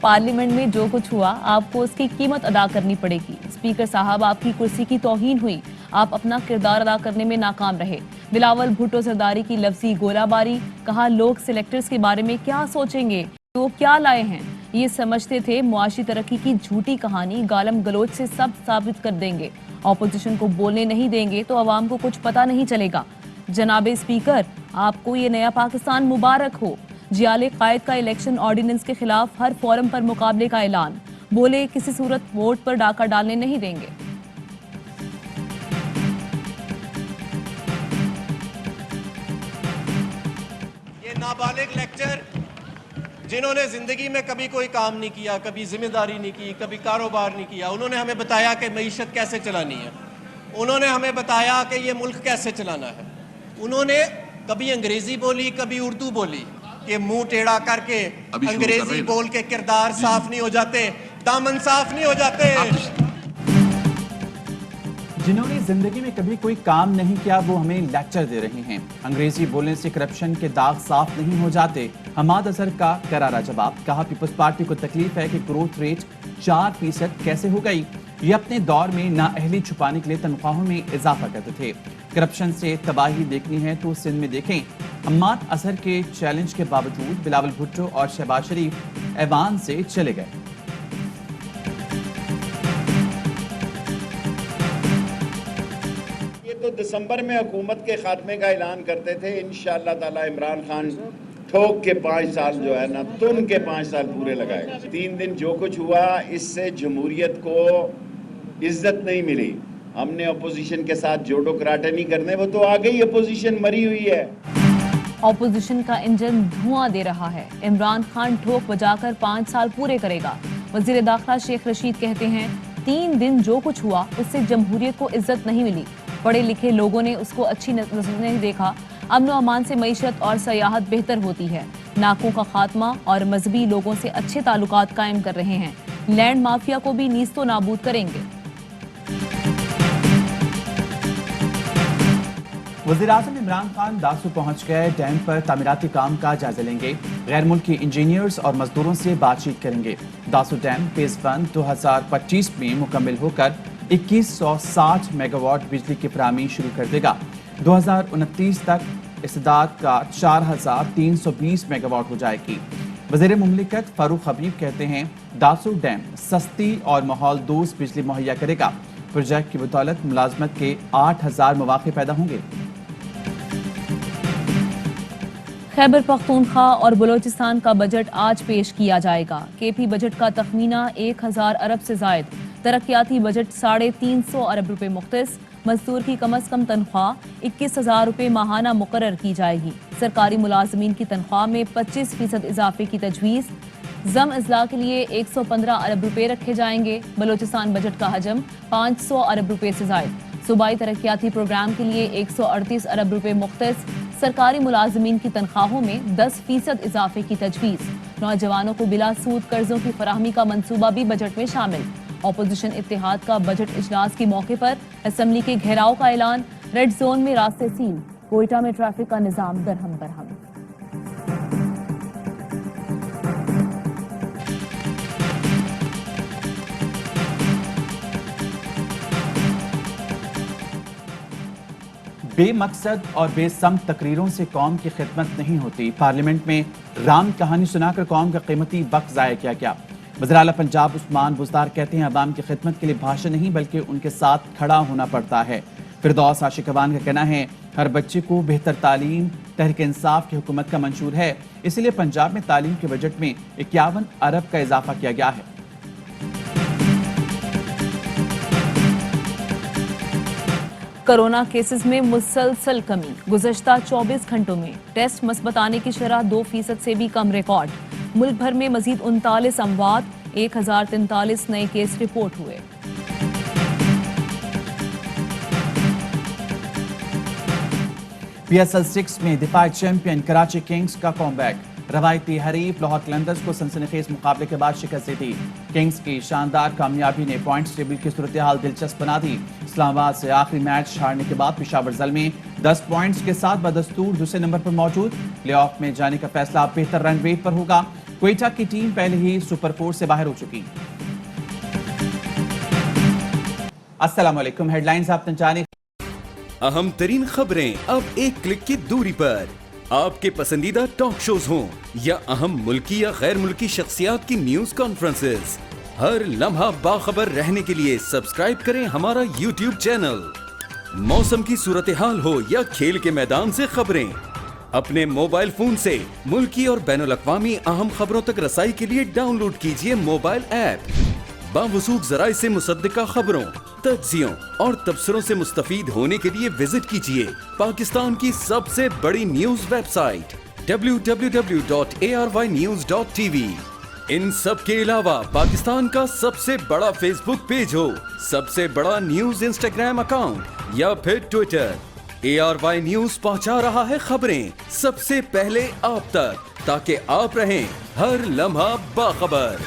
Parliament में जो कुछ हुआ आपको उसकी कीमत अदा करनी पड़ेगी। स्पीकर साहब, आपकी कुर्सी की तौहीन हुई, आप अपना किरदार अदा करने में नाकाम रहे। बिलावल भुट्टो सरदारी की लफ्जी गोलाबारी, कहा लोग सिलेक्टर्स के बारे में क्या सोचेंगे, वो क्या लाए हैं, ये समझते थे मुआशी तरक्की की झूठी कहानी गालम गलोच से सब साबित कर देंगे। ऑपोजिशन को बोलने नहीं देंगे तो अवाम को कुछ पता नहीं चलेगा। जनाबे स्पीकर, आपको ये नया पाकिस्तान मुबारक हो। जियाले कायद का इलेक्शन ऑर्डिनेंस के खिलाफ हर फोरम पर मुकाबले का ऐलान, बोले किसी सूरत वोट पर डाका डालने नहीं देंगे। ये नाबालिग लेक्चर जिन्होंने जिंदगी में कभी कोई काम नहीं किया, कभी जिम्मेदारी नहीं की, कभी कारोबार नहीं किया, उन्होंने हमें बताया कि मईशत कैसे चलानी है, उन्होंने हमें बताया कि ये मुल्क कैसे चलाना है। उन्होंने कभी अंग्रेजी बोली, कभी उर्दू बोली, कि मुंह टेढ़ा करके अंग्रेजी बोल के किरदार साफ नहीं हो जाते, दामन साफ नहीं हो जाते। जिन्होंने जिंदगी में कभी कोई काम नहीं किया वो हमें लेक्चर दे रहे हैं। अंग्रेजी बोलने से करप्शन के दाग साफ नहीं हो जाते। हमाद अजहर का करारा जवाब, कहा पीपल्स पार्टी को तकलीफ है कि ग्रोथ रेट 4% कैसे हो गई। ये अपने दौर में नाअहली छुपाने के लिए तनख्वाहों में इजाफा करते थे। करप्शन से तबाही देखनी है तो सिंध में देखें। हमाद अजहर के चैलेंज के बावजूद बिलावल भुट्टो और शहबाज शरीफ ऐवान से चले गए। तो दिसंबर में हुकूमत के खात्मे का ऐलान करते थे, इंशाअल्लाह ताला इमरान खान ठोक के 5 साल जो है ना, तुम के 5 साल पूरे लगाएगा। 3 दिन जो कुछ हुआ इससे जमहूरियत को इज्जत नहीं मिली। हमने अपोजिशन के साथ जोड़ो कराटे नहीं करने, वो तो आ गई, अपोजिशन मरी हुई है। ऑपोजिशन का इंजन धुआं दे रहा है। इमरान खान ठोक बजाकर 5 साल पूरे करेगा। वजीर दाखिला शेख रशीद कहते हैं 3 दिन जो कुछ हुआ उससे जमहूरियत को इज्जत नहीं मिली। पढ़े लिखे लोगों ने उसको अच्छी नजर नहीं देखा। अमन व अमान से मईशत और सयाहत बेहतर होती है। नाकों का खात्मा और मजहबी लोगों से अच्छे ताल्लुकात कायम कर रहे हैं। लैंड माफिया को भी नीस्तो नाबूद करेंगे। वज़ीर-ए-आज़म इमरान खान दासू पहुंच गए। डैम पर तामीराती काम का जायजा लेंगे। गैर मुल्की इंजीनियर्स और मजदूरों से बातचीत करेंगे। दासू डैम फेज 1 2025 में मुकम्मल होकर 2160 मेगावाट बिजली की फराहमी शुरू कर देगा। 2029 तक इस्तेदाद का 4320 मेगावाट हो जाएगी। वज़ीर मुमलिकत फारूक हबीब कहते हैं दासू डैम सस्ती और माहौल दोस्त बिजली मुहैया करेगा। प्रोजेक्ट की बदौलत मुलाजमत के 8000 मौके पैदा होंगे। खैबर पख्तूनख्वा और बलोचिस्तान का बजट आज पेश किया जाएगा। केपी बजट का तखमीना 1000 अरब से जायद। तरक्याती बजट 350 अरब रुपए मुख्तस। मजदूर की कम अज कम तनख्वाह 21,000 रुपए माहाना मुकर्रर की जाएगी। सरकारी मुलाजमीन की तनख्वाह में 25% इजाफे की तजवीज़। जम अजला के लिए 115 अरब रुपए रखे जाएंगे। बलोचिस्तान बजट का हजम 500 अरब रुपए से जायद। सूबाई तरक्याती प्रोग्राम के लिए 138 अरब रुपए मुख्तस। सरकारी मुलाजमीन की तनख्वाहों में 10% इजाफे की तजवीज़। नौजवानों को बिला सूद कर्जों की फराहमी का मंसूबा भी बजट में शामिल। ऑपोजिशन इत्तेहाद का बजट इजलास के मौके पर असेंबली के घेराव का ऐलान। रेड जोन में रास्ते सील। कोयटा में ट्रैफिक का निजाम दरहम बरहम। बेमकसद और बेसमत तकरीरों से कौम की खिदमत नहीं होती। पार्लियामेंट में राम कहानी सुनाकर कौम का कीमती वक्त ज़ाया किया गया। वज़ीर आला पंजाब उस्मान बुज़दार कहते हैं अवाम की खिदमत के लिए भाषण नहीं बल्कि उनके साथ खड़ा होना पड़ता है। फिरदौस आशिक अवान का कहना है हर बच्चे को बेहतर तालीम तहरीक इंसाफ की हुकूमत का मंशूर है, इसलिए पंजाब में तालीम के बजट में 51 अरब का इजाफा किया गया है। कोरोना केसेस में मुसलसल कमी। गुज़श्ता 24 घंटों में टेस्ट मस्बत आने की शरह 2% से भी कम रिकॉर्ड। मुल्क भर में मजीद 39 अमवात, 1043 नए केस रिपोर्ट हुए। PSL 6 में दिफा चैंपियन कराची किंग्स का कॉमबैक। रवायती हरीफ लाहौर कलंदर्स को सनसनीखेज मुकाबले के बाद शिकस्त दी थी। किंग्स की शानदार कामयाबी ने पॉइंट्स टेबल की सूरत हाल दिलचस्प बना दी। इस्लामाबाद से आखिरी मैच हारने के बाद पेशावर ज़ल्मी 10 पॉइंट्स के साथ बदस्तूर दूसरे नंबर पर मौजूद। प्लेऑफ में जाने का फैसला बेहतर रन रेट पर होगा। क्वेटा की टीम पहले ही सुपर 4 से बाहर हो चुकी। अस्सलाम वालेकुम, हेडलाइंस आप जाने। अहम तरीन खबरें अब एक क्लिक की दूरी पर। आपके पसंदीदा टॉक शोज हों या अहम मुल्की या गैर मुल्की शख्सियात की न्यूज कॉन्फ्रेंसेस, हर लम्हा बाखबर रहने के लिए सब्सक्राइब करें हमारा YouTube चैनल। मौसम की सूरत हाल हो या खेल के मैदान से खबरें, अपने मोबाइल फोन से मुल्की और बैनुल अक़वामी अहम खबरों तक रसाई के लिए डाउनलोड कीजिए मोबाइल ऐप। बावसूख ज़राए से मुसद्दिका खबरों, तज्ज़ियों और तबसरों से मुस्तफ़ीद होने के लिए विजिट कीजिए पाकिस्तान की सबसे बड़ी न्यूज वेबसाइट www.arYnews.tv। इन सब के अलावा पाकिस्तान का सबसे बड़ा फेसबुक पेज हो, सबसे बड़ा न्यूज इंस्टाग्राम अकाउंट या फिर ट्विटर, ARY न्यूज पहुंचा रहा है खबरें सबसे पहले आप तक, ताकि आप रहें हर लम्हा बाखबर।